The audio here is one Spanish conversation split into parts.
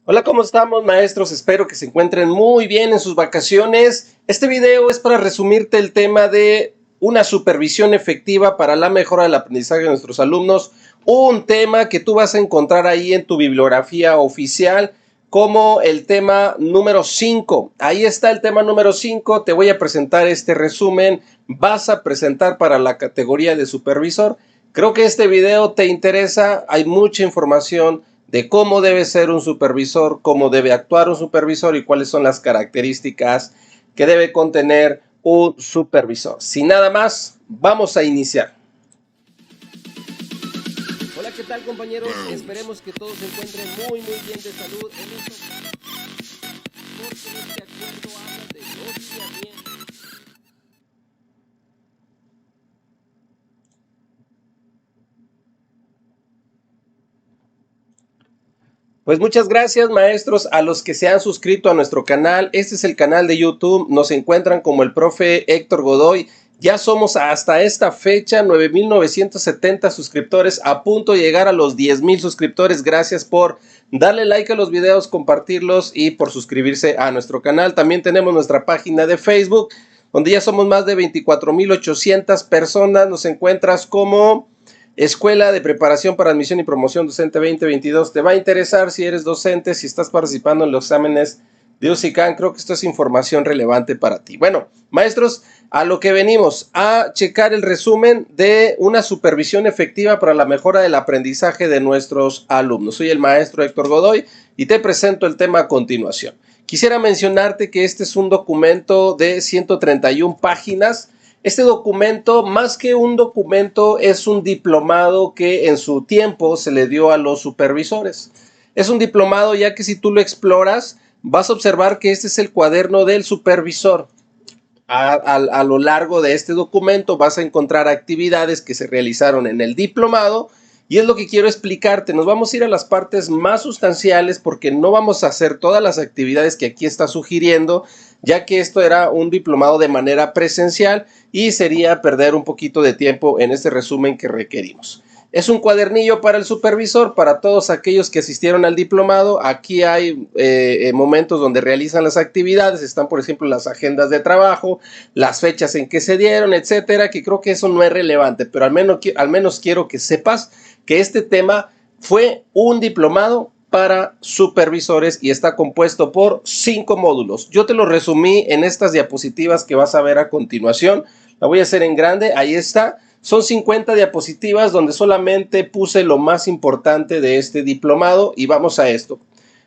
Hola, ¿cómo estamos, maestros? Espero que se encuentren muy bien en sus vacaciones. Este video es para resumirte el tema de una supervisión efectiva para la mejora del aprendizaje de nuestros alumnos. Un tema que tú vas a encontrar ahí en tu bibliografía oficial como el tema número 5. Ahí está el tema número 5. Te voy a presentar este resumen. Vas a presentar para la categoría de supervisor. Creo que este video te interesa. Hay mucha información de cómo debe ser un supervisor, cómo debe actuar un supervisor y cuáles son las características que debe contener un supervisor. Sin nada más, vamos a iniciar. Hola, ¿qué tal, compañeros? Esperemos que todos se encuentren muy bien de salud en estos porque este acuerdo habla de los lineamientos. Pues muchas gracias, maestros, a los que se han suscrito a nuestro canal. Este es el canal de YouTube. Nos encuentran como el profe Héctor Godoy. Ya somos hasta esta fecha 9,970 suscriptores, a punto de llegar a los 10,000 suscriptores. Gracias por darle like a los videos, compartirlos y por suscribirse a nuestro canal. También tenemos nuestra página de Facebook, donde ya somos más de 24,800 personas. Nos encuentras como Escuela de Preparación para Admisión y Promoción Docente 2022. Te va a interesar si eres docente, si estás participando en los exámenes de UCICAN. Creo que esto es información relevante para ti. Bueno, maestros, a lo que venimos, a checar el resumen de una supervisión efectiva para la mejora del aprendizaje de nuestros alumnos. Soy el maestro Héctor Godoy y te presento el tema a continuación. Quisiera mencionarte que este es un documento de 131 páginas. Este documento, más que un documento, es un diplomado que en su tiempo se le dio a los supervisores. Es un diplomado ya que si tú lo exploras, vas a observar que este es el cuaderno del supervisor. A lo largo de este documento vas a encontrar actividades que se realizaron en el diplomado y es lo que quiero explicarte. Nos vamos a ir a las partes más sustanciales porque no vamos a hacer todas las actividades que aquí está sugiriendo, ya que esto era un diplomado de manera presencial y sería perder un poquito de tiempo en este resumen que requerimos. Es un cuadernillo para el supervisor, para todos aquellos que asistieron al diplomado. Aquí hay momentos donde realizan las actividades, están por ejemplo las agendas de trabajo, las fechas en que se dieron, etcétera, que creo que eso no es relevante, pero al menos quiero que sepas que este tema fue un diplomado para supervisores y está compuesto por 5 módulos. Yo te lo resumí en estas diapositivas que vas a ver a continuación. La voy a hacer en grande, ahí está. Son 50 diapositivas donde solamente puse lo más importante de este diplomado y vamos a esto.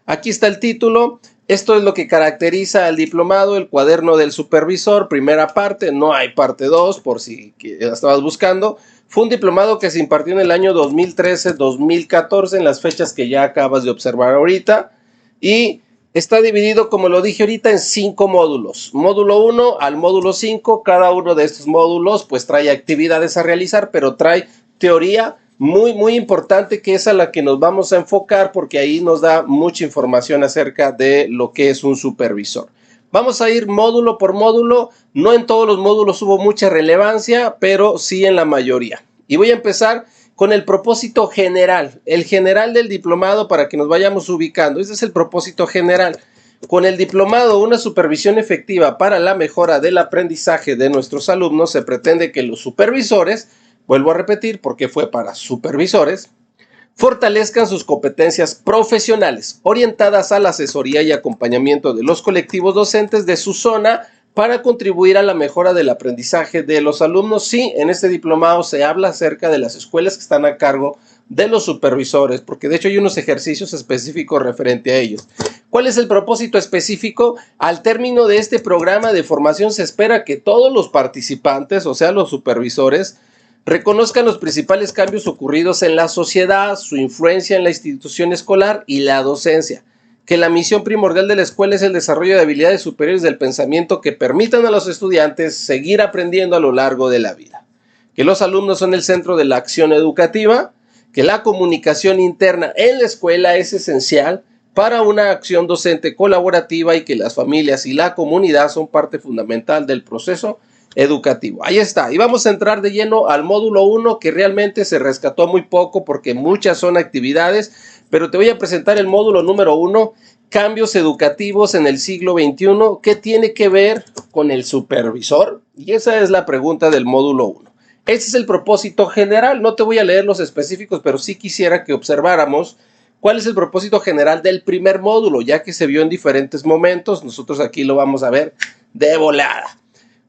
Aquí está el título. Esto es lo que caracteriza al diplomado, el cuaderno del supervisor, primera parte, no hay parte 2 por si la estabas buscando. Fue un diplomado que se impartió en el año 2013-2014, en las fechas que ya acabas de observar ahorita. Y está dividido, como lo dije ahorita, en 5 módulos. Módulo 1 al módulo 5, cada uno de estos módulos pues trae actividades a realizar, pero trae teoría muy importante, que es a la que nos vamos a enfocar porque ahí nos da mucha información acerca de lo que es un supervisor. Vamos a ir módulo por módulo. No en todos los módulos hubo mucha relevancia, pero sí en la mayoría. Y voy a empezar con el propósito general, el general del diplomado, para que nos vayamos ubicando. Este es el propósito general. Con el diplomado, una supervisión efectiva para la mejora del aprendizaje de nuestros alumnos, se pretende que los supervisores, vuelvo a repetir porque fue para supervisores, fortalezcan sus competencias profesionales orientadas a la asesoría y acompañamiento de los colectivos docentes de su zona para contribuir a la mejora del aprendizaje de los alumnos. Sí, en este diplomado se habla acerca de las escuelas que están a cargo de los supervisores, porque de hecho hay unos ejercicios específicos referente a ellos. ¿Cuál es el propósito específico? Al término de este programa de formación se espera que todos los participantes, o sea, los supervisores, reconozcan los principales cambios ocurridos en la sociedad, su influencia en la institución escolar y la docencia. Que la misión primordial de la escuela es el desarrollo de habilidades superiores del pensamiento que permitan a los estudiantes seguir aprendiendo a lo largo de la vida. Que los alumnos son el centro de la acción educativa. Que la comunicación interna en la escuela es esencial para una acción docente colaborativa y que las familias y la comunidad son parte fundamental del proceso educativo. Ahí está. Y vamos a entrar de lleno al módulo 1, que realmente se rescató muy poco porque muchas son actividades, pero te voy a presentar el módulo número 1, cambios educativos en el siglo XXI, ¿qué tiene que ver con el supervisor? Y esa es la pregunta del módulo 1. Ese es el propósito general, no te voy a leer los específicos, pero sí quisiera que observáramos cuál es el propósito general del primer módulo, ya que se vio en diferentes momentos, nosotros aquí lo vamos a ver de volada.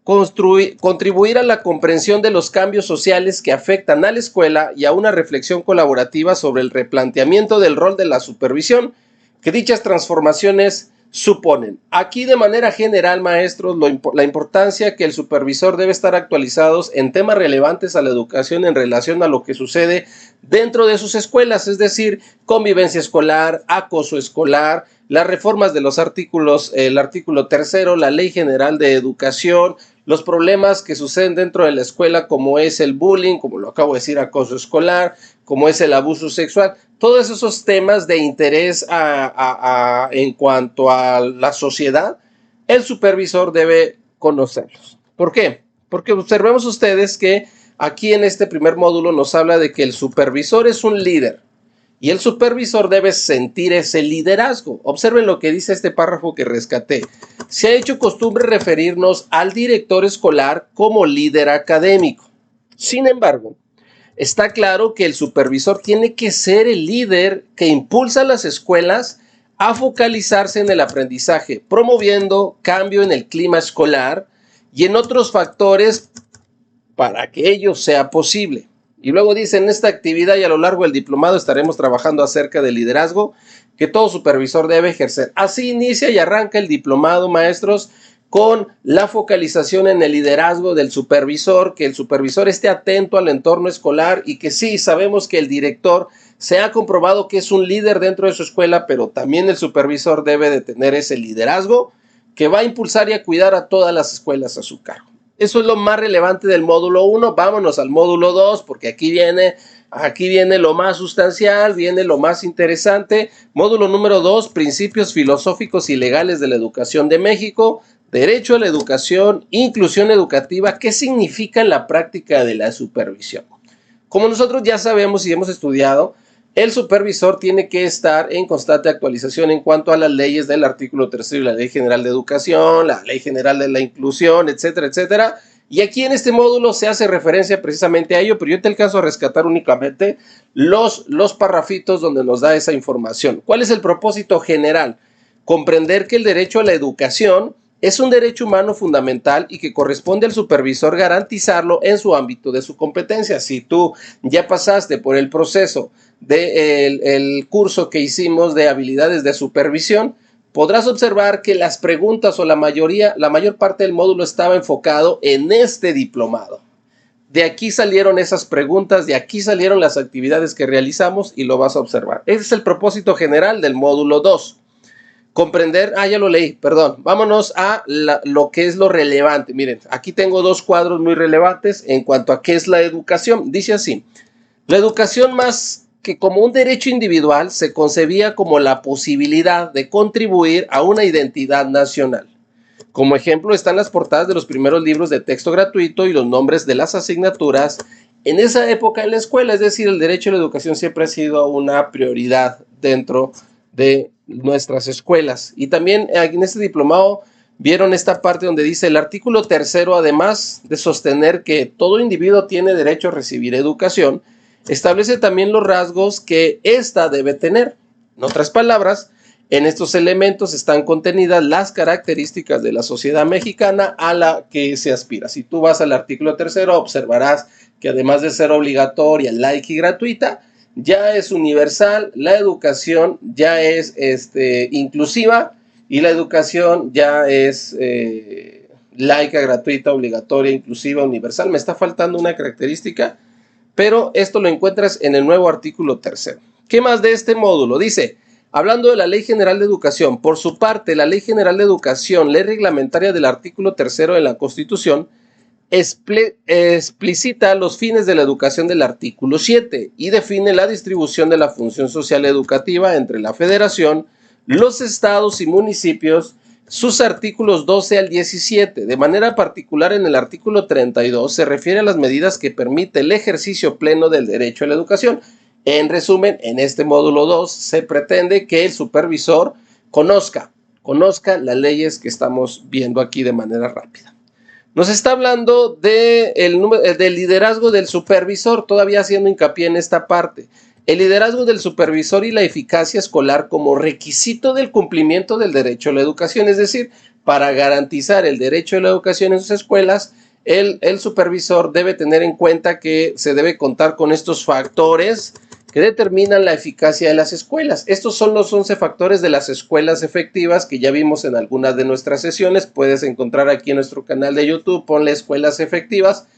Contribuir a la comprensión de los cambios sociales que afectan a la escuela y a una reflexión colaborativa sobre el replanteamiento del rol de la supervisión que dichas transformaciones suponen. Aquí de manera general, maestros, la importancia que el supervisor debe estar actualizados en temas relevantes a la educación en relación a lo que sucede dentro de sus escuelas, es decir, convivencia escolar, acoso escolar, las reformas de los artículos, el artículo 3, la Ley General de Educación, los problemas que suceden dentro de la escuela, como es el bullying, como lo acabo de decir, acoso escolar, como es el abuso sexual, todos esos temas de interés en cuanto a la sociedad, el supervisor debe conocerlos. ¿Por qué? Porque observemos ustedes que aquí en este primer módulo nos habla de que el supervisor es un líder y el supervisor debe sentir ese liderazgo. Observen lo que dice este párrafo que rescaté. Se ha hecho costumbre referirnos al director escolar como líder académico. Sin embargo, está claro que el supervisor tiene que ser el líder que impulsa a las escuelas a focalizarse en el aprendizaje, promoviendo cambio en el clima escolar y en otros factores para que ello sea posible. Y luego dice, en esta actividad y a lo largo del diplomado estaremos trabajando acerca del liderazgo que todo supervisor debe ejercer. Así inicia y arranca el diplomado, maestros, con la focalización en el liderazgo del supervisor, que el supervisor esté atento al entorno escolar y que sí, sabemos que el director se ha comprobado que es un líder dentro de su escuela, pero también el supervisor debe de tener ese liderazgo que va a impulsar y a cuidar a todas las escuelas a su cargo. Eso es lo más relevante del módulo 1. Vámonos al módulo 2, porque aquí viene lo más sustancial, viene lo más interesante. Módulo número 2, principios filosóficos y legales de la educación de México, derecho a la educación, inclusión educativa, ¿qué significa en la práctica de la supervisión? Como nosotros ya sabemos y hemos estudiado, el supervisor tiene que estar en constante actualización en cuanto a las leyes del artículo 3 de la Ley General de Educación, la Ley General de la Inclusión, etcétera, etcétera. Y aquí en este módulo se hace referencia precisamente a ello, pero yo te alcanzo a rescatar únicamente los parrafitos donde nos da esa información. ¿Cuál es el propósito general? Comprender que el derecho a la educación es un derecho humano fundamental y que corresponde al supervisor garantizarlo en su ámbito de su competencia. Si tú ya pasaste por el proceso del curso que hicimos de habilidades de supervisión, podrás observar que las preguntas o la mayor parte del módulo estaba enfocado en este diplomado. De aquí salieron esas preguntas, de aquí salieron las actividades que realizamos y lo vas a observar. Ese es el propósito general del módulo 2. Comprender, ya lo leí, perdón. Vámonos a lo que es lo relevante. Miren, aquí tengo dos cuadros muy relevantes en cuanto a qué es la educación. Dice así, la educación más que como un derecho individual se concebía como la posibilidad de contribuir a una identidad nacional. Como ejemplo están las portadas de los primeros libros de texto gratuito y los nombres de las asignaturas en esa época en la escuela. Es decir, el derecho a la educación siempre ha sido una prioridad dentro de nuestras escuelas. Y también en este diplomado vieron esta parte donde dice el artículo 3, además de sostener que todo individuo tiene derecho a recibir educación, establece también los rasgos que ésta debe tener. En otras palabras, en estos elementos están contenidas las características de la sociedad mexicana a la que se aspira. Si tú vas al artículo 3, observarás que además de ser obligatoria, laica y gratuita, ya es universal, la educación ya es inclusiva y la educación ya es laica, gratuita, obligatoria, inclusiva, universal. Me está faltando una característica, pero esto lo encuentras en el nuevo artículo 3. ¿Qué más de este módulo? Dice, hablando de la Ley General de Educación, por su parte, la Ley General de Educación, ley reglamentaria del artículo 3 de la Constitución, explicita los fines de la educación del artículo 7 y define la distribución de la función social educativa entre la Federación, los estados y municipios, sus artículos 12 al 17. De manera particular, en el artículo 32 se refiere a las medidas que permite el ejercicio pleno del derecho a la educación. En resumen, en este módulo 2 se pretende que el supervisor conozca las leyes que estamos viendo aquí de manera rápida. Nos está hablando del liderazgo del supervisor, todavía haciendo hincapié en esta parte. El liderazgo del supervisor y la eficacia escolar como requisito del cumplimiento del derecho a la educación, es decir, para garantizar el derecho a la educación en sus escuelas, el supervisor debe tener en cuenta que se debe contar con estos factores que determinan la eficacia de las escuelas. Estos son los 11 factores de las escuelas efectivas que ya vimos en algunas de nuestras sesiones. Puedes encontrar aquí en nuestro canal de YouTube, ponle escuelas efectivas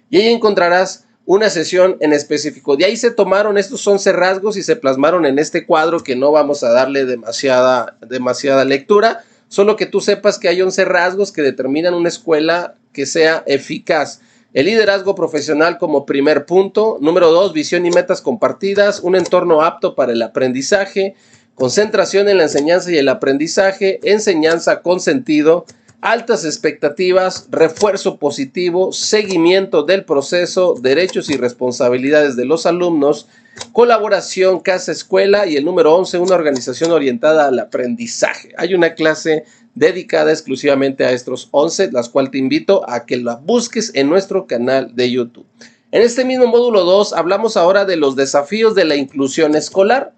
y ahí encontrarás una sesión en específico. De ahí se tomaron estos 11 rasgos y se plasmaron en este cuadro que no vamos a darle demasiada lectura, solo que tú sepas que hay 11 rasgos que determinan una escuela que sea eficaz. El liderazgo profesional como primer punto. Número 2, visión y metas compartidas, un entorno apto para el aprendizaje, concentración en la enseñanza y el aprendizaje, enseñanza con sentido, altas expectativas, refuerzo positivo, seguimiento del proceso, derechos y responsabilidades de los alumnos, colaboración casa-escuela y el número 11, una organización orientada al aprendizaje. Hay una clase dedicada exclusivamente a estos 11, las cuales te invito a que la busques en nuestro canal de YouTube. En este mismo módulo 2 hablamos ahora de los desafíos de la inclusión escolar.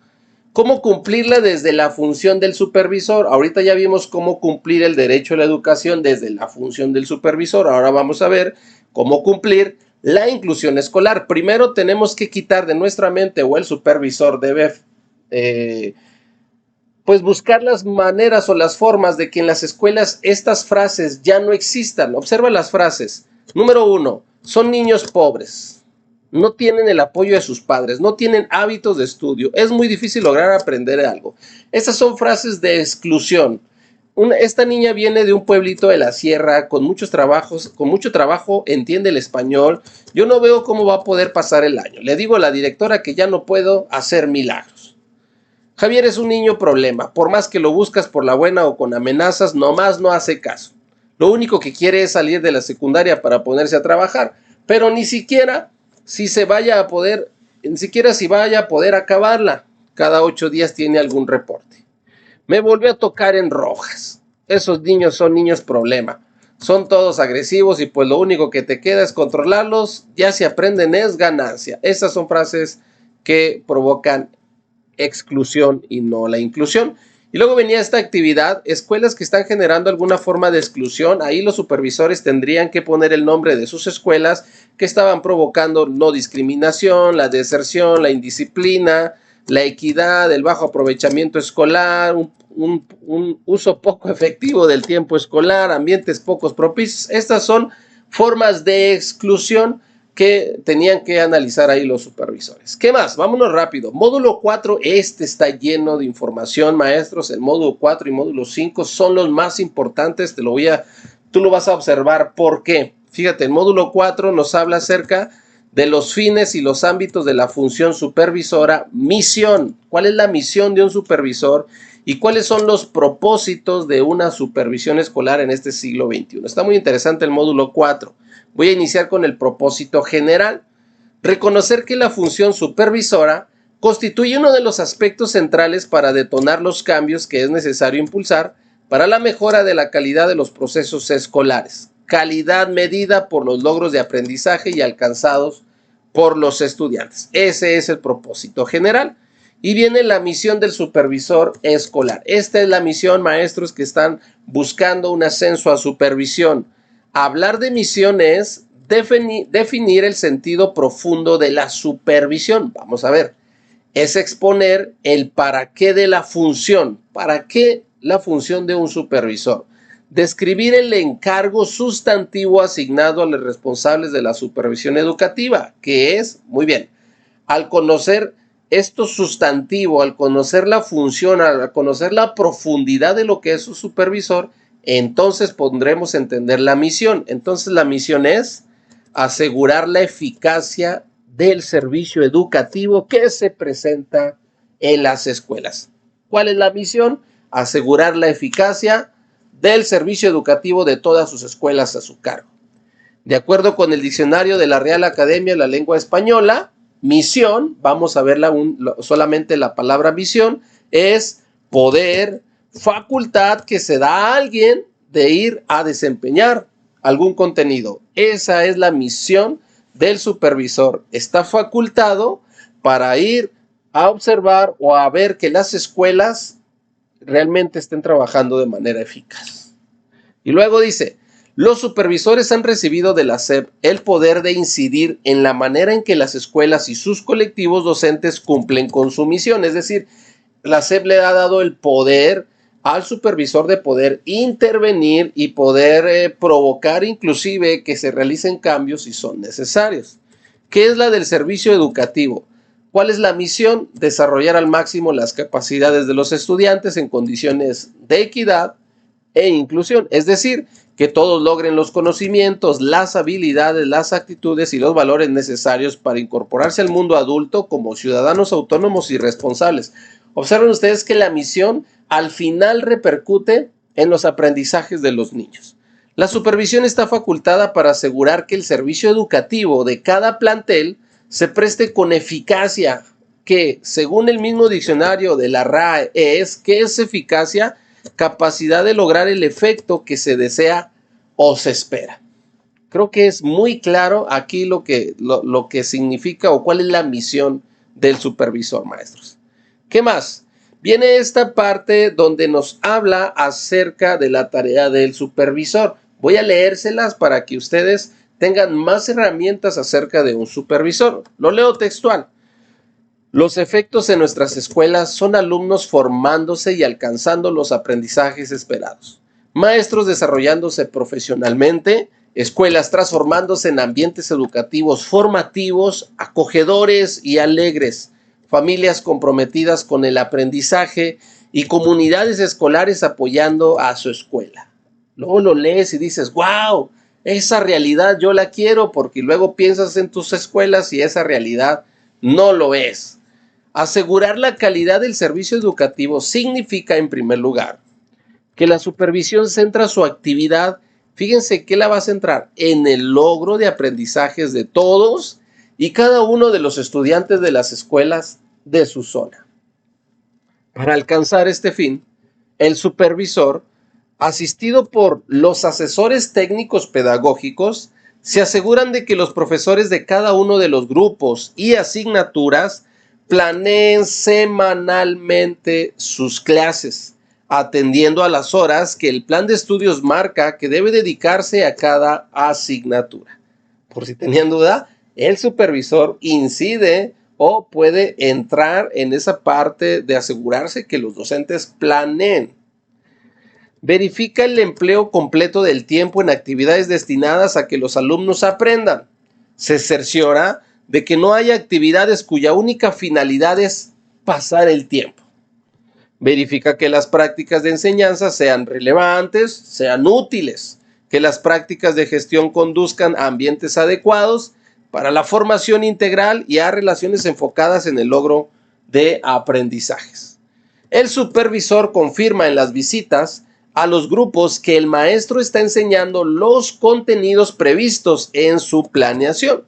¿Cómo cumplirla desde la función del supervisor? Ahorita ya vimos cómo cumplir el derecho a la educación desde la función del supervisor. Ahora vamos a ver cómo cumplir la inclusión escolar. Primero tenemos que quitar de nuestra mente, o el supervisor debe pues buscar las maneras o las formas de que en las escuelas estas frases ya no existan. Observa las frases. Número 1, son niños pobres. No tienen el apoyo de sus padres, no tienen hábitos de estudio, es muy difícil lograr aprender algo. Estas son frases de exclusión. Esta niña viene de un pueblito de la sierra con mucho trabajo, entiende el español. Yo no veo cómo va a poder pasar el año. Le digo a la directora que ya no puedo hacer milagros. Javier es un niño problema, por más que lo buscas por la buena o con amenazas, nomás no hace caso. Lo único que quiere es salir de la secundaria para ponerse a trabajar, pero ni siquiera si vaya a poder acabarla. Cada 8 días tiene algún reporte. Me volvió a tocar en rojas. Esos niños son niños problema. Son todos agresivos y pues lo único que te queda es controlarlos. Ya si aprenden es ganancia. Esas son frases que provocan exclusión y no la inclusión. Y luego venía esta actividad, escuelas que están generando alguna forma de exclusión. Ahí los supervisores tendrían que poner el nombre de sus escuelas que estaban provocando no discriminación, la deserción, la indisciplina, la equidad, el bajo aprovechamiento escolar, un uso poco efectivo del tiempo escolar, ambientes pocos propicios. Estas son formas de exclusión que tenían que analizar ahí los supervisores. ¿Qué más? Vámonos rápido. Módulo 4, este está lleno de información, maestros. El módulo 4 y módulo 5 son los más importantes. Tú lo vas a observar. ¿Por qué? Fíjate, el módulo 4 nos habla acerca de los fines y los ámbitos de la función supervisora. Misión. ¿Cuál es la misión de un supervisor? ¿Y cuáles son los propósitos de una supervisión escolar en este siglo XXI? Está muy interesante el módulo 4. Voy a iniciar con el propósito general. Reconocer que la función supervisora constituye uno de los aspectos centrales para detonar los cambios que es necesario impulsar para la mejora de la calidad de los procesos escolares. Calidad medida por los logros de aprendizaje y alcanzados por los estudiantes. Ese es el propósito general. Y viene la misión del supervisor escolar. Esta es la misión, maestros que están buscando un ascenso a supervisión. Hablar de misión es definir el sentido profundo de la supervisión. Vamos a ver. Es exponer el para qué de la función. ¿Para qué la función de un supervisor? Describir el encargo sustantivo asignado a los responsables de la supervisión educativa, que es, muy bien, al conocer esto sustantivo, al conocer la función, al conocer la profundidad de lo que es un supervisor, entonces podremos entender la misión. Entonces la misión es asegurar la eficacia del servicio educativo que se presenta en las escuelas. ¿Cuál es la misión? Asegurar la eficacia del servicio educativo de todas sus escuelas a su cargo. De acuerdo con el diccionario de la Real Academia de la Lengua Española, Misión, vamos a ver solamente la palabra misión, es poder, facultad que se da a alguien de ir a desempeñar algún contenido. Esa es la misión del supervisor. Está facultado para ir a observar o a ver que las escuelas realmente estén trabajando de manera eficaz. Y luego dice, los supervisores han recibido de la SEP el poder de incidir en la manera en que las escuelas y sus colectivos docentes cumplen con su misión. Es decir, la SEP le ha dado el poder al supervisor de poder intervenir y poder provocar inclusive que se realicen cambios si son necesarios. ¿Qué es la del servicio educativo? ¿Cuál es la misión? Desarrollar al máximo las capacidades de los estudiantes en condiciones de equidad e inclusión. Es decir, que todos logren los conocimientos, las habilidades, las actitudes y los valores necesarios para incorporarse al mundo adulto como ciudadanos autónomos y responsables. Observen ustedes que la misión al final repercute en los aprendizajes de los niños. La supervisión está facultada para asegurar que el servicio educativo de cada plantel se preste con eficacia, que según el mismo diccionario de la RAE ¿qué es eficacia? Capacidad de lograr el efecto que se desea o se espera. Creo que es muy claro aquí lo que significa o cuál es la misión del supervisor, maestros. ¿Qué más? Viene esta parte donde nos habla acerca de la tarea del supervisor. Voy a leérselas para que ustedes tengan más herramientas acerca de un supervisor. Lo leo textual. Los efectos en nuestras escuelas son alumnos formándose y alcanzando los aprendizajes esperados, maestros desarrollándose profesionalmente, escuelas transformándose en ambientes educativos formativos, acogedores y alegres, familias comprometidas con el aprendizaje y comunidades escolares apoyando a su escuela. Luego lo lees y dices, ¡wow! Esa realidad yo la quiero, porque luego piensas en tus escuelas y esa realidad no lo es. Asegurar la calidad del servicio educativo significa, en primer lugar, que la supervisión centra su actividad, fíjense que la va a centrar en el logro de aprendizajes de todos y cada uno de los estudiantes de las escuelas de su zona. Para alcanzar este fin, el supervisor, asistido por los asesores técnicos pedagógicos, se aseguran de que los profesores de cada uno de los grupos y asignaturas planeen semanalmente sus clases, atendiendo a las horas que el plan de estudios marca que debe dedicarse a cada asignatura. Por si tenían duda, el supervisor incide o puede entrar en esa parte de asegurarse que los docentes planeen. Verifica el empleo completo del tiempo en actividades destinadas a que los alumnos aprendan. Se cerciora de que no haya actividades cuya única finalidad es pasar el tiempo. Verifica que las prácticas de enseñanza sean relevantes, sean útiles, que las prácticas de gestión conduzcan a ambientes adecuados para la formación integral y a relaciones enfocadas en el logro de aprendizajes. El supervisor confirma en las visitas a los grupos que el maestro está enseñando los contenidos previstos en su planeación,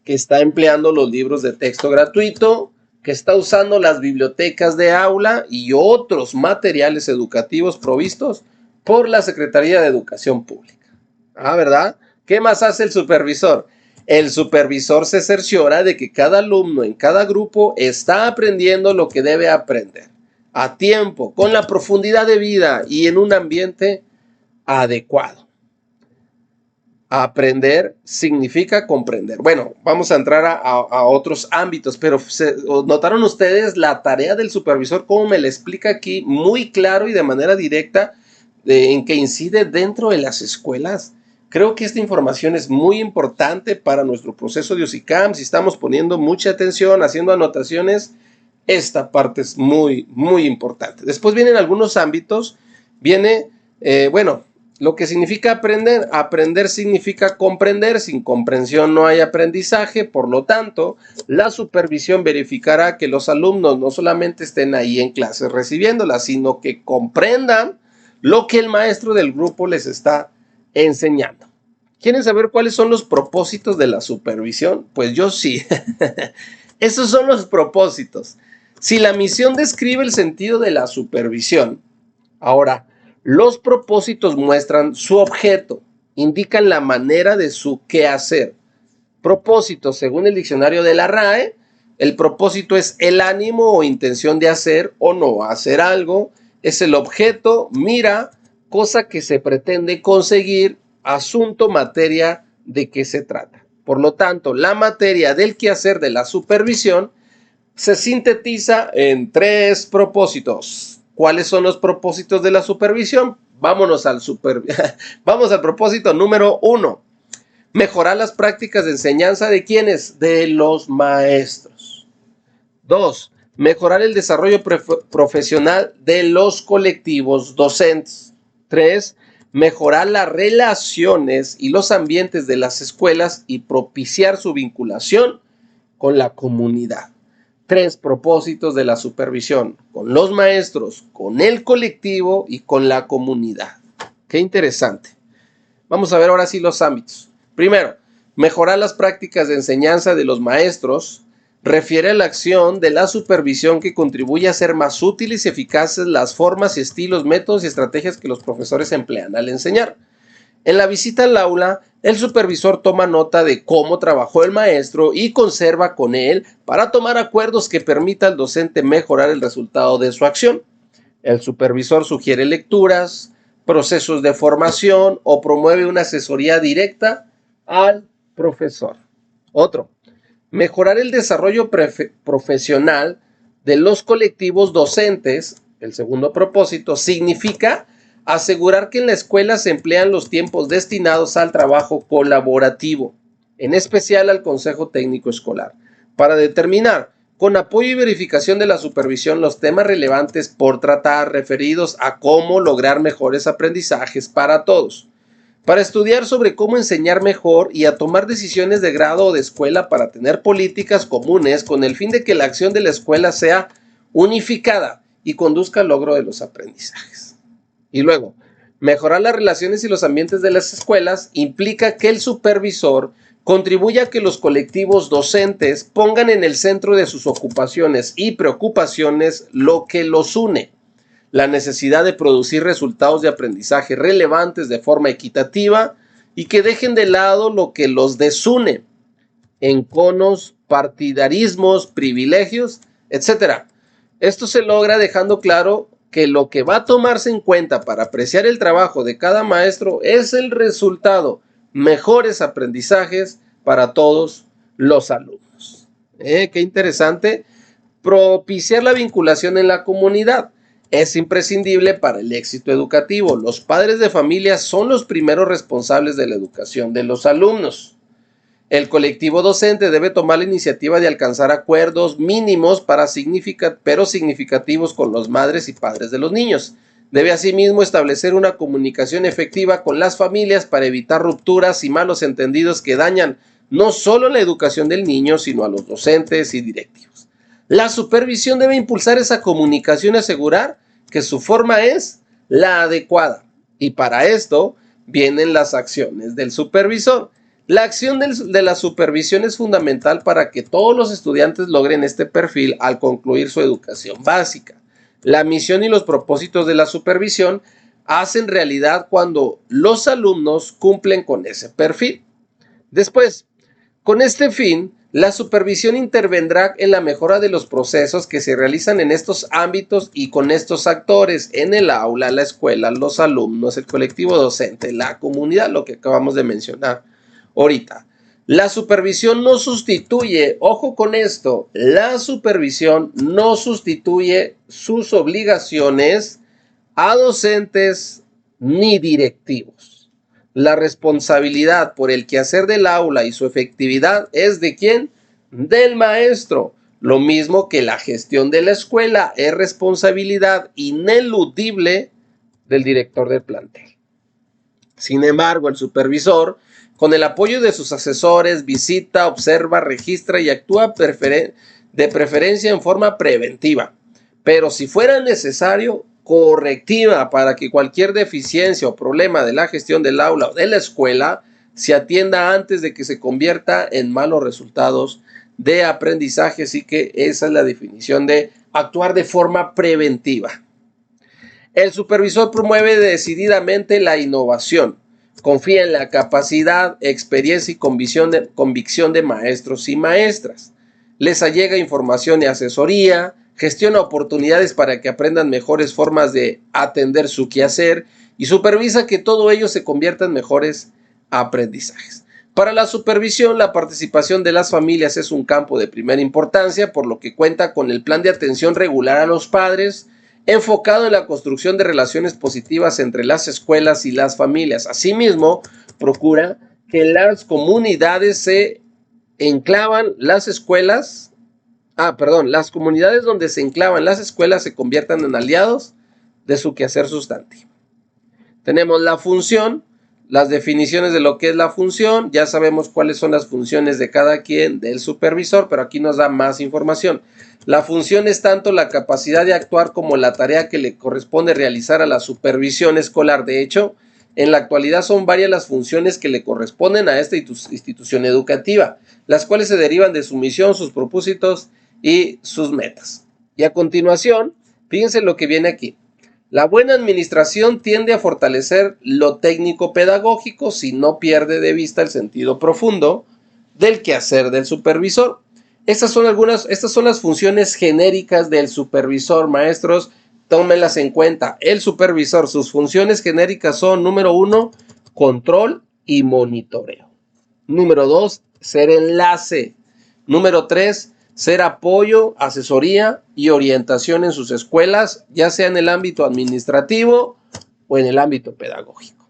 que está empleando los libros de texto gratuito, que está usando las bibliotecas de aula y otros materiales educativos provistos por la Secretaría de Educación Pública. ¿Verdad? ¿Qué más hace el supervisor? El supervisor se cerciora de que cada alumno en cada grupo está aprendiendo lo que debe aprender, a tiempo, con la profundidad de vida y en un ambiente adecuado. Aprender significa comprender. Bueno, vamos a entrar a otros ámbitos, pero ¿notaron ustedes la tarea del supervisor? Cómo me la explica aquí muy claro y de manera directa en que incide dentro de las escuelas. Creo que esta información es muy importante para nuestro proceso de UCICAM. Si estamos poniendo mucha atención, haciendo anotaciones, esta parte es muy, muy importante. Después vienen algunos ámbitos. Viene, lo que significa aprender. Aprender significa comprender. Sin comprensión no hay aprendizaje. Por lo tanto, la supervisión verificará que los alumnos no solamente estén ahí en clases recibiéndolas, sino que comprendan lo que el maestro del grupo les está enseñando. ¿Quieren saber cuáles son los propósitos de la supervisión? Pues yo sí. Esos son los propósitos. Si la misión describe el sentido de la supervisión, ahora, los propósitos muestran su objeto, indican la manera de su quehacer. Propósito, según el diccionario de la RAE, el propósito es el ánimo o intención de hacer o no hacer algo, es el objeto, mira, cosa que se pretende conseguir, asunto, materia de qué se trata. Por lo tanto, la materia del quehacer de la supervisión se sintetiza en 3 propósitos. ¿Cuáles son los propósitos de la supervisión? Vamos al propósito número 1. Mejorar las prácticas de enseñanza de ¿quiénes? De los maestros. 2. Mejorar el desarrollo profesional de los colectivos docentes. 3. Mejorar las relaciones y los ambientes de las escuelas y propiciar su vinculación con la comunidad. 3 propósitos de la supervisión, con los maestros, con el colectivo y con la comunidad. Qué interesante. Vamos a ver ahora sí los ámbitos. Primero, mejorar las prácticas de enseñanza de los maestros refiere a la acción de la supervisión que contribuye a hacer más útiles y eficaces las formas, estilos, métodos y estrategias que los profesores emplean al enseñar. En la visita al aula, el supervisor toma nota de cómo trabajó el maestro y conserva con él para tomar acuerdos que permitan al docente mejorar el resultado de su acción. El supervisor sugiere lecturas, procesos de formación o promueve una asesoría directa al profesor. Otro, mejorar el desarrollo profesional de los colectivos docentes. El segundo propósito significa asegurar que en la escuela se emplean los tiempos destinados al trabajo colaborativo, en especial al Consejo Técnico Escolar, para determinar, con apoyo y verificación de la supervisión, los temas relevantes por tratar referidos a cómo lograr mejores aprendizajes para todos, para estudiar sobre cómo enseñar mejor y a tomar decisiones de grado o de escuela para tener políticas comunes con el fin de que la acción de la escuela sea unificada y conduzca al logro de los aprendizajes. Y luego, mejorar las relaciones y los ambientes de las escuelas implica que el supervisor contribuya a que los colectivos docentes pongan en el centro de sus ocupaciones y preocupaciones lo que los une, la necesidad de producir resultados de aprendizaje relevantes de forma equitativa y que dejen de lado lo que los desune, enconos, partidarismos, privilegios, etc. Esto se logra dejando claro que lo que va a tomarse en cuenta para apreciar el trabajo de cada maestro es el resultado, mejores aprendizajes para todos los alumnos. Qué interesante. Propiciar la vinculación en la comunidad es imprescindible para el éxito educativo. Los padres de familia son los primeros responsables de la educación de los alumnos. El colectivo docente debe tomar la iniciativa de alcanzar acuerdos mínimos pero significativos con los madres y padres de los niños. Debe asimismo establecer una comunicación efectiva con las familias para evitar rupturas y malos entendidos que dañan no solo la educación del niño, sino a los docentes y directivos. La supervisión debe impulsar esa comunicación y asegurar que su forma es la adecuada. Y para esto vienen las acciones del supervisor. La acción de la supervisión es fundamental para que todos los estudiantes logren este perfil al concluir su educación básica. La misión y los propósitos de la supervisión hacen realidad cuando los alumnos cumplen con ese perfil. Después, con este fin, la supervisión intervendrá en la mejora de los procesos que se realizan en estos ámbitos y con estos actores, en el aula, la escuela, los alumnos, el colectivo docente, la comunidad, lo que acabamos de mencionar ahorita. La supervisión no sustituye, ojo con esto, la supervisión no sustituye sus obligaciones a docentes ni directivos. La responsabilidad por el quehacer del aula y su efectividad es ¿de quién? Del maestro. Lo mismo que la gestión de la escuela es responsabilidad ineludible del director del plantel. Sin embargo, el supervisor, con el apoyo de sus asesores, visita, observa, registra y actúa de preferencia en forma preventiva, pero si fuera necesario, correctiva, para que cualquier deficiencia o problema de la gestión del aula o de la escuela se atienda antes de que se convierta en malos resultados de aprendizaje, así que esa es la definición de actuar de forma preventiva. El supervisor promueve decididamente la innovación, confía en la capacidad, experiencia y convicción de maestros y maestras. Les allega información y asesoría, gestiona oportunidades para que aprendan mejores formas de atender su quehacer y supervisa que todo ello se convierta en mejores aprendizajes. Para la supervisión, la participación de las familias es un campo de primera importancia, por lo que cuenta con el plan de atención regular a los padres, enfocado en la construcción de relaciones positivas entre las escuelas y las familias. Asimismo, procura que en las comunidades se enclavan las escuelas, las comunidades donde se enclavan las escuelas se conviertan en aliados de su quehacer sustantivo. Tenemos la función, las definiciones de lo que es la función, ya sabemos cuáles son las funciones de cada quien, del supervisor, pero aquí nos da más información. La función es tanto la capacidad de actuar como la tarea que le corresponde realizar a la supervisión escolar. De hecho, en la actualidad son varias las funciones que le corresponden a esta institución educativa, las cuales se derivan de su misión, sus propósitos y sus metas. Y a continuación, fíjense lo que viene aquí. La buena administración tiende a fortalecer lo técnico-pedagógico si no pierde de vista el sentido profundo del quehacer del supervisor. Estas son las funciones genéricas del supervisor, maestros, tómenlas en cuenta. El supervisor, sus funciones genéricas son, número 1, control y monitoreo. Número 2, ser enlace. Número 3, ser apoyo, asesoría y orientación en sus escuelas, ya sea en el ámbito administrativo o en el ámbito pedagógico.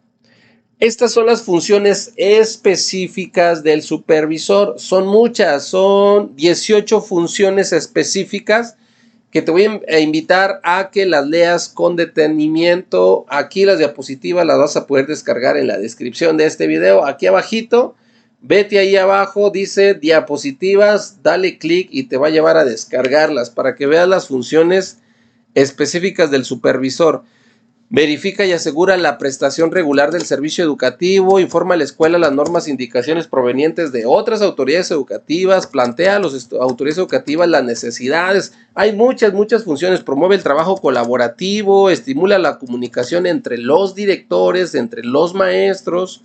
Estas son las funciones específicas del supervisor. Son muchas, son 18 funciones específicas que te voy a invitar a que las leas con detenimiento. Aquí las diapositivas las vas a poder descargar en la descripción de este video. Aquí abajito, vete ahí abajo, dice diapositivas, dale clic y te va a llevar a descargarlas para que veas las funciones específicas del supervisor. Verifica y asegura la prestación regular del servicio educativo, informa a la escuela las normas e indicaciones provenientes de otras autoridades educativas, plantea a las autoridades educativas las necesidades. Hay muchas funciones, promueve el trabajo colaborativo, estimula la comunicación entre los directores, entre los maestros,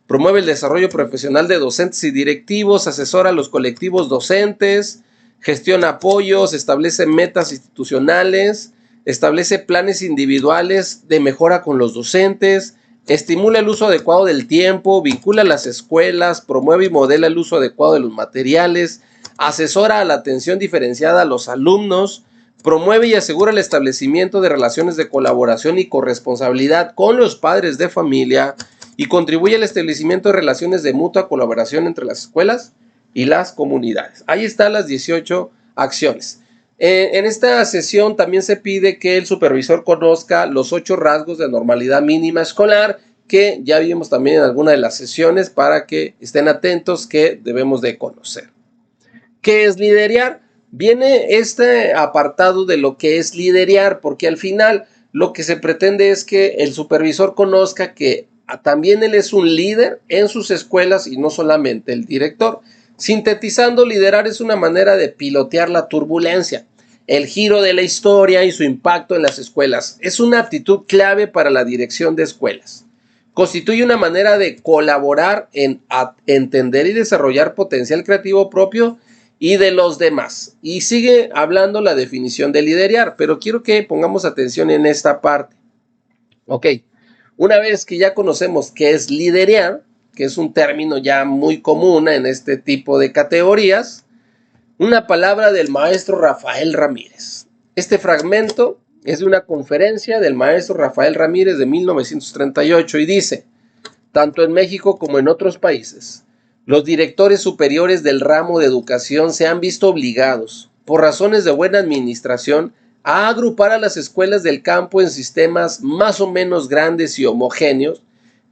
promueve el desarrollo profesional de docentes y directivos, asesora a los colectivos docentes, gestiona apoyos, establece metas institucionales, establece planes individuales de mejora con los docentes, estimula el uso adecuado del tiempo, vincula a las escuelas, promueve y modela el uso adecuado de los materiales, asesora a la atención diferenciada a los alumnos, promueve y asegura el establecimiento de relaciones de colaboración y corresponsabilidad con los padres de familia y contribuye al establecimiento de relaciones de mutua colaboración entre las escuelas y las comunidades. Ahí están las 18 acciones. En esta sesión también se pide que el supervisor conozca los 8 rasgos de normalidad mínima escolar, que ya vimos también en alguna de las sesiones, para que estén atentos, que debemos de conocer. ¿Qué es liderear? Viene este apartado de lo que es liderear, porque al final lo que se pretende es que el supervisor conozca que también él es un líder en sus escuelas y no solamente el director. Sintetizando, liderar es una manera de pilotear la turbulencia, el giro de la historia y su impacto en las escuelas. Es una actitud clave para la dirección de escuelas. Constituye una manera de colaborar en entender y desarrollar potencial creativo propio y de los demás. Y sigue hablando la definición de liderar, pero quiero que pongamos atención en esta parte. Ok, una vez que ya conocemos qué es liderar, que es un término ya muy común en este tipo de categorías, una palabra del maestro Rafael Ramírez. Este fragmento es de una conferencia del maestro Rafael Ramírez de 1938 y dice: tanto en México como en otros países, los directores superiores del ramo de educación se han visto obligados, por razones de buena administración, a agrupar a las escuelas del campo en sistemas más o menos grandes y homogéneos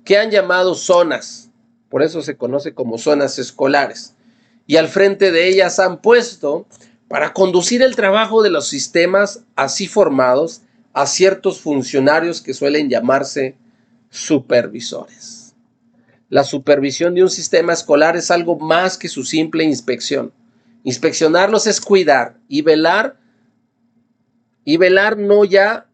que han llamado zonas. Por eso se conoce como zonas escolares. Y al frente de ellas han puesto, para conducir el trabajo de los sistemas así formados, a ciertos funcionarios que suelen llamarse supervisores. La supervisión de un sistema escolar es algo más que su simple inspección. Inspeccionarlos es cuidar y velar no ya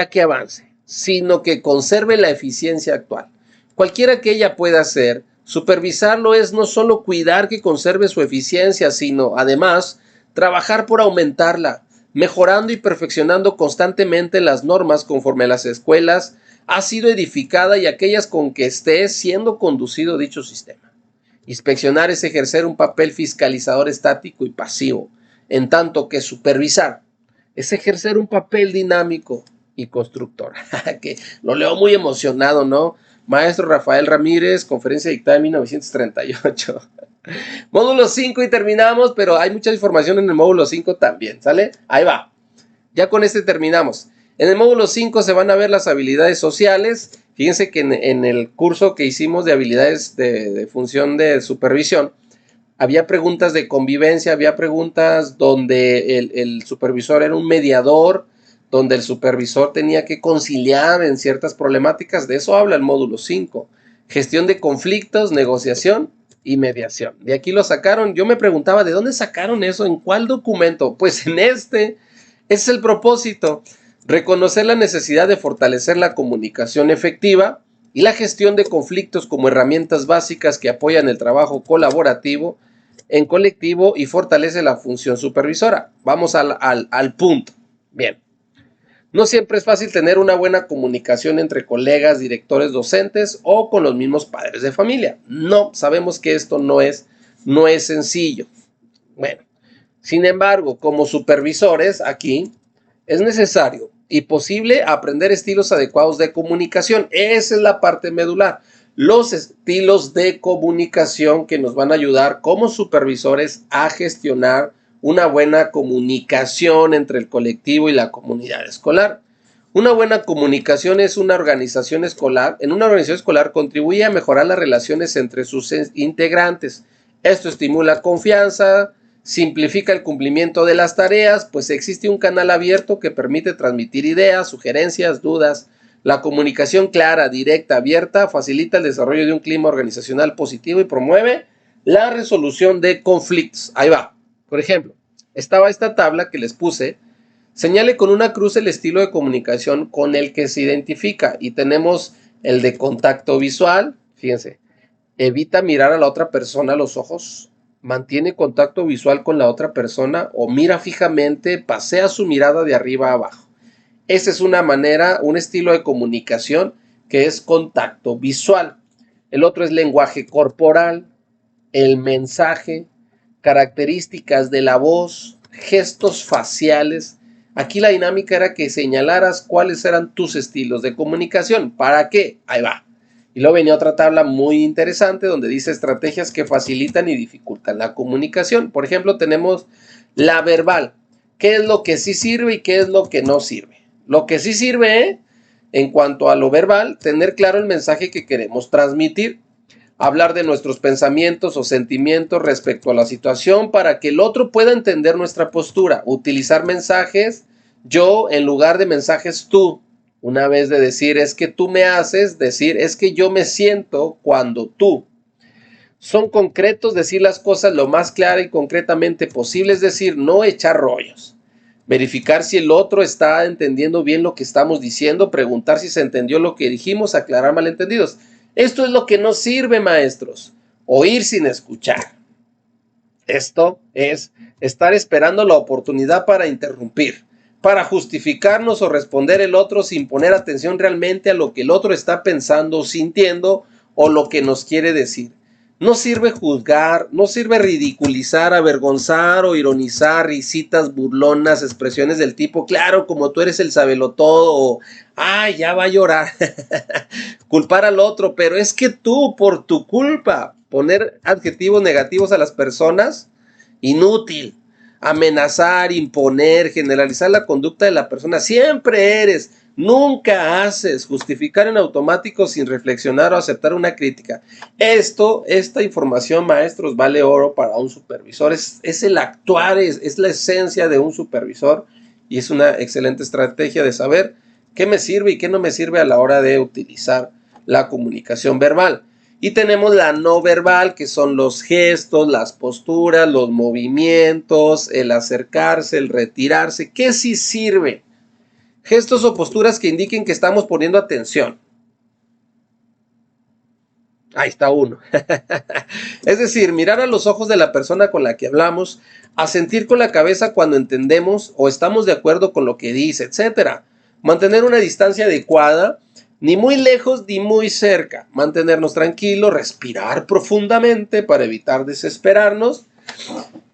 que avance, sino que conserve la eficiencia actual. Cualquiera que ella pueda hacer, supervisarlo es no solo cuidar que conserve su eficiencia, sino además trabajar por aumentarla, mejorando y perfeccionando constantemente las normas conforme las escuelas ha sido edificada y aquellas con que esté siendo conducido dicho sistema. Inspeccionar es ejercer un papel fiscalizador estático y pasivo, en tanto que supervisar es ejercer un papel dinámico y constructor. Que lo leo muy emocionado, ¿no? Maestro Rafael Ramírez, conferencia dictada en 1938. Módulo 5 y terminamos, pero hay mucha información en el módulo 5 también, ¿sale? Ahí va. Ya con este terminamos. En el módulo 5 se van a ver las habilidades sociales. Fíjense que en el curso que hicimos de habilidades de función de supervisión, había preguntas de convivencia, había preguntas donde el supervisor era un mediador, donde el supervisor tenía que conciliar en ciertas problemáticas. De eso habla el módulo 5. Gestión de conflictos, negociación y mediación. De aquí lo sacaron. Yo me preguntaba, ¿de dónde sacaron eso? ¿En cuál documento? Pues en este. Ese es el propósito. Reconocer la necesidad de fortalecer la comunicación efectiva y la gestión de conflictos como herramientas básicas que apoyan el trabajo colaborativo en colectivo y fortalece la función supervisora. Vamos al punto. Bien. No siempre es fácil tener una buena comunicación entre colegas, directores, docentes o con los mismos padres de familia. No, sabemos que esto no es sencillo. Bueno, sin embargo, como supervisores aquí es necesario y posible aprender estilos adecuados de comunicación. Esa es la parte medular. Los estilos de comunicación que nos van a ayudar como supervisores a gestionar una buena comunicación entre el colectivo y la comunidad escolar. Una buena comunicación es una organización escolar. En una organización escolar contribuye a mejorar las relaciones entre sus integrantes. Esto estimula confianza, simplifica el cumplimiento de las tareas, pues existe un canal abierto que permite transmitir ideas, sugerencias, dudas. La comunicación clara, directa, abierta facilita el desarrollo de un clima organizacional positivo y promueve la resolución de conflictos. Ahí va. Por ejemplo, estaba esta tabla que les puse. Señale con una cruz el estilo de comunicación con el que se identifica. Y tenemos el de contacto visual. Fíjense. Evita mirar a la otra persona a los ojos. Mantiene contacto visual con la otra persona o mira fijamente, pasea su mirada de arriba a abajo. Esa es una manera, un estilo de comunicación que es contacto visual. El otro es lenguaje corporal, el mensaje, características de la voz, gestos faciales. Aquí la dinámica era que señalaras cuáles eran tus estilos de comunicación. ¿Para qué? Ahí va. Y luego venía otra tabla muy interesante donde dice estrategias que facilitan y dificultan la comunicación. Por ejemplo, tenemos la verbal. ¿Qué es lo que sí sirve y qué es lo que no sirve? Lo que sí sirve, en cuanto a lo verbal, tener claro el mensaje que queremos transmitir. Hablar de nuestros pensamientos o sentimientos respecto a la situación para que el otro pueda entender nuestra postura. Utilizar mensajes yo en lugar de mensajes tú. Una vez de decir es que tú me haces, decir es que yo me siento cuando tú. Son concretos, decir las cosas lo más clara y concretamente posible, es decir, no echar rollos. Verificar si el otro está entendiendo bien lo que estamos diciendo, preguntar si se entendió lo que dijimos, aclarar malentendidos. Esto es lo que no sirve, maestros. Oír sin escuchar. Esto es estar esperando la oportunidad para interrumpir, para justificarnos o responder el otro sin poner atención realmente a lo que el otro está pensando o sintiendo o lo que nos quiere decir. No sirve juzgar, no sirve ridiculizar, avergonzar o ironizar, risitas burlonas, expresiones del tipo, claro, como tú eres el sabelotodo, o, ay, ya va a llorar. Culpar al otro, pero es que tú, por tu culpa, poner adjetivos negativos a las personas, inútil. Amenazar, imponer, generalizar la conducta de la persona, siempre eres. Nunca haces, justificar en automático sin reflexionar o aceptar una crítica. Esta información, maestros, vale oro para un supervisor. Es el actuar, es la esencia de un supervisor y es una excelente estrategia de saber qué me sirve y qué no me sirve a la hora de utilizar la comunicación verbal. Y tenemos la no verbal, que son los gestos, las posturas, los movimientos, el acercarse, el retirarse. ¿Qué sí sirve? Gestos o posturas que indiquen que estamos poniendo atención. Ahí está uno. Es decir, mirar a los ojos de la persona con la que hablamos, asentir con la cabeza cuando entendemos o estamos de acuerdo con lo que dice, etc. Mantener una distancia adecuada, ni muy lejos ni muy cerca. Mantenernos tranquilos, respirar profundamente para evitar desesperarnos.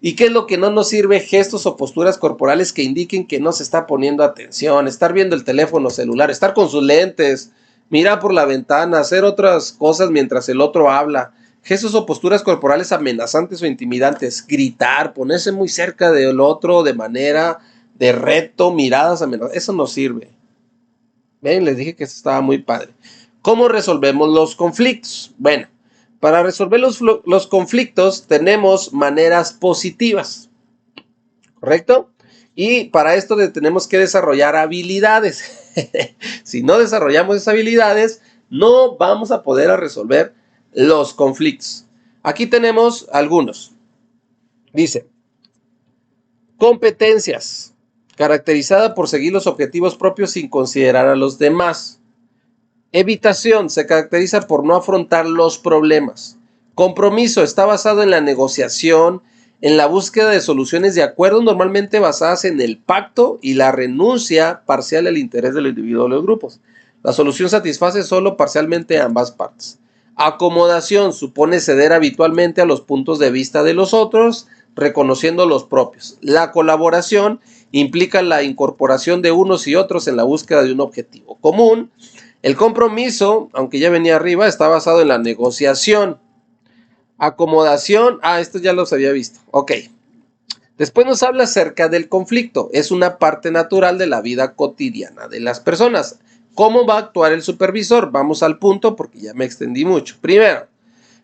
¿Y qué es lo que no nos sirve? Gestos o posturas corporales que indiquen que no se está poniendo atención. Estar viendo el teléfono celular, estar con sus lentes, mirar por la ventana, hacer otras cosas mientras el otro habla. Gestos o posturas corporales amenazantes o intimidantes. Gritar, ponerse muy cerca del otro de manera de reto, miradas amenazantes. Eso no sirve. Ven, les dije que eso estaba muy padre. ¿Cómo resolvemos los conflictos? Bueno, para resolver los conflictos tenemos maneras positivas, ¿correcto? Y para esto tenemos que desarrollar habilidades. Si no desarrollamos esas habilidades, no vamos a poder resolver los conflictos. Aquí tenemos algunos. Dice, competencias. Caracterizada por seguir los objetivos propios sin considerar a los demás. Evitación se caracteriza por no afrontar los problemas. Compromiso está basado en la negociación, en la búsqueda de soluciones de acuerdo, normalmente basadas en el pacto y la renuncia parcial al interés del individuo o de los grupos. La solución satisface solo parcialmente a ambas partes. Acomodación supone ceder habitualmente a los puntos de vista de los otros, reconociendo los propios. La colaboración implica la incorporación de unos y otros en la búsqueda de un objetivo común. El compromiso, aunque ya venía arriba, está basado en la negociación. Acomodación, esto ya los había visto. Ok. Después nos habla acerca del conflicto. Es una parte natural de la vida cotidiana de las personas. ¿Cómo va a actuar el supervisor? Vamos al punto porque ya me extendí mucho. Primero,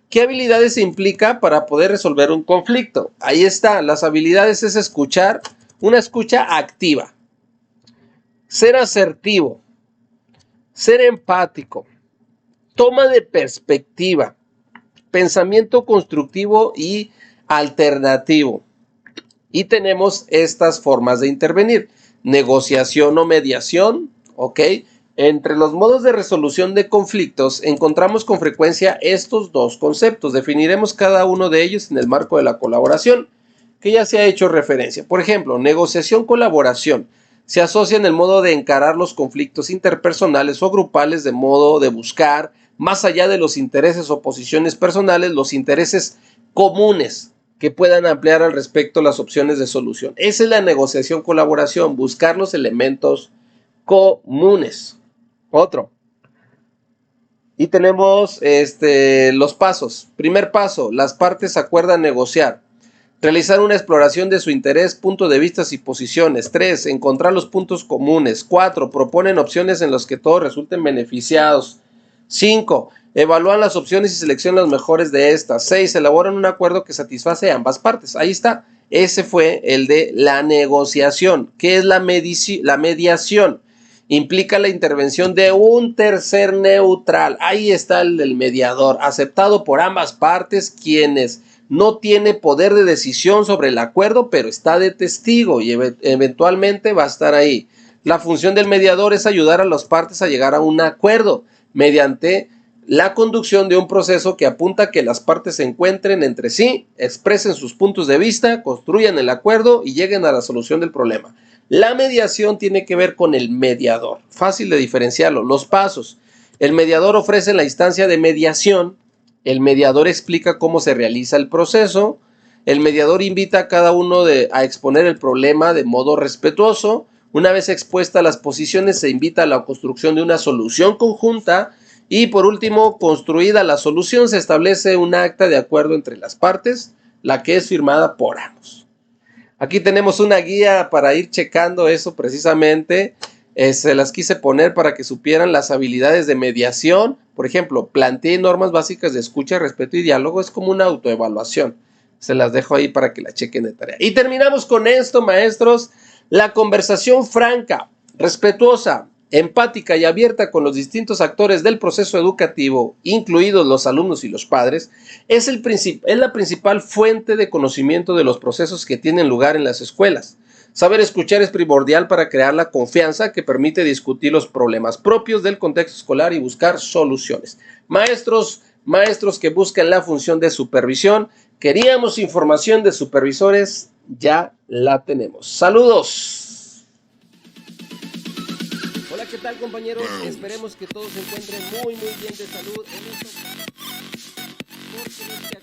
¿qué habilidades se implica para poder resolver un conflicto? Ahí está, las habilidades es escuchar, una escucha activa, ser asertivo, ser empático, toma de perspectiva, pensamiento constructivo y alternativo. Y tenemos estas formas de intervenir. Negociación o mediación, ¿ok? Entre los modos de resolución de conflictos encontramos con frecuencia estos dos conceptos. Definiremos cada uno de ellos en el marco de la colaboración, que ya se ha hecho referencia. Por ejemplo, negociación-colaboración. Se asocia en el modo de encarar los conflictos interpersonales o grupales de modo de buscar, más allá de los intereses o posiciones personales, los intereses comunes que puedan ampliar al respecto las opciones de solución. Esa es la negociación-colaboración, buscar los elementos comunes. Otro. Y tenemos los pasos. Primer paso, las partes acuerdan negociar. Realizar una exploración de su interés, punto de vista y posiciones. 3. Encontrar los puntos comunes. 4. Proponen opciones en las que todos resulten beneficiados. 5. Evalúan las opciones y seleccionan las mejores de estas. 6. Elaboran un acuerdo que satisface a ambas partes. Ahí está. Ese fue el de la negociación. ¿Qué es la mediación? Implica la intervención de un tercer neutral. Ahí está el del mediador, aceptado por ambas partes, quienes no tiene poder de decisión sobre el acuerdo, pero está de testigo y eventualmente va a estar ahí. La función del mediador es ayudar a las partes a llegar a un acuerdo mediante la conducción de un proceso que apunta a que las partes se encuentren entre sí, expresen sus puntos de vista, construyan el acuerdo y lleguen a la solución del problema. La mediación tiene que ver con el mediador. Fácil de diferenciarlo. Los pasos. El mediador ofrece la instancia de mediación. El mediador explica cómo se realiza el proceso. El mediador invita a cada uno a exponer el problema de modo respetuoso. Una vez expuestas las posiciones, se invita a la construcción de una solución conjunta. Y por último, construida la solución, se establece un acta de acuerdo entre las partes, la que es firmada por ambos. Aquí tenemos una guía para ir checando eso precisamente. Se las quise poner para que supieran las habilidades de mediación. Por ejemplo, planteé normas básicas de escucha, respeto y diálogo. Es como una autoevaluación. Se las dejo ahí para que la chequen de tarea. Y terminamos con esto, maestros. La conversación franca, respetuosa, empática y abierta con los distintos actores del proceso educativo, incluidos los alumnos y los padres, es la principal fuente de conocimiento de los procesos que tienen lugar en las escuelas. Saber escuchar es primordial para crear la confianza que permite discutir los problemas propios del contexto escolar y buscar soluciones. Maestros que buscan la función de supervisión, queríamos información de supervisores, ya la tenemos. Saludos. Hola, ¿qué tal, compañeros? Esperemos que todos se encuentren muy bien de salud en este